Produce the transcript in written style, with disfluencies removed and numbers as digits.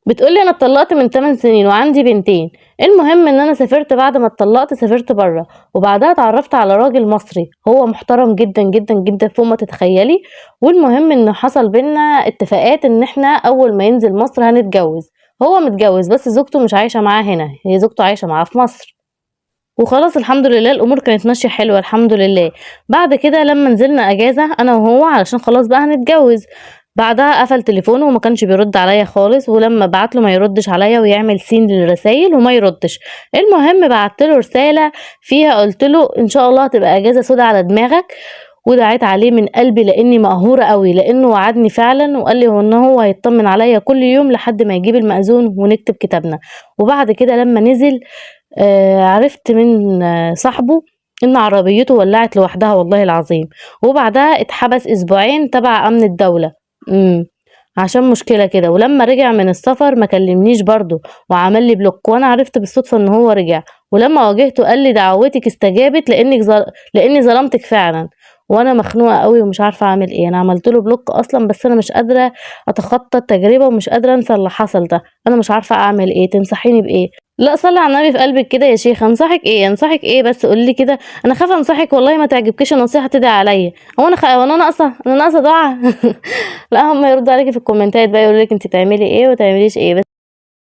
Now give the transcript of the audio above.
بتقولي انا اتطلقت من 8 سنين وعندي بنتين. المهم ان انا سافرت بعد ما اتطلقت، سافرت بره، وبعدها اتعرفت على راجل مصري هو محترم جدا جدا جدا فوق ما تتخيلي. والمهم ان حصل بينا اتفاقات ان احنا اول ما ينزل مصر هنتجوز. هو متجوز بس زوجته مش عايشة معاه هنا، هي زوجته عايشة معاه في مصر. وخلاص الحمد لله الامور كانت ماشيه حلوه الحمد لله. بعد كده لما نزلنا اجازه انا وهو علشان خلاص بقى هنتجوز، بعدها قفل تليفونه وما كانش بيرد عليا خالص، ولما بعت له ما يردش عليا ويعمل سين للرسايل وما يردش. المهم بعت له رساله فيها قلت له ان شاء الله هتبقى اجازه سودا على دماغك، ودعيت عليه من قلبي لاني مقهوره قوي، لانه وعدني فعلا وقال لي ان هو هيطمن عليا كل يوم لحد ما يجيب المأذون ونكتب كتابنا. وبعد كده لما نزل عرفت من صاحبه إن عربيته ولعت لوحدها والله العظيم، وبعدها اتحبس أسبوعين تبع أمن الدولة. إمم، عشان مشكلة كده، ولمّا رجع من السفر ما كلمنيش برضه وعمل لي بلوك، وأنا عرفت بالصدفة إن هو رجع، ولمّا واجهته قال لي دعوتِك استجابت لإني ظلمتِك فعلًا، وأنا مخنوقة أوي ومش عارفة أعمل إيه. أنا عملت له بلوك أصلًا بس أنا مش قادرة أتخطى التجربة ومش قادرة أنسى اللي حصل ده، أنا مش عارفة أعمل إيه، تنصحيني بإيه؟ لأ صلّي على النبي في قلبِك كده يا شيخة، أنصحِك إيه بس قولي لي كده، أنا خايفة أنصحِك والله ما تعجبكيش النصيحة تدعي عليَّ، هو أنا ناقصة، أنا ناقصة دعا؟ لأ هُم يردوا عليكِ في الكومنتات بقى يقولوا لِك أنتِ تعملي إيه وما تعمليش إيه.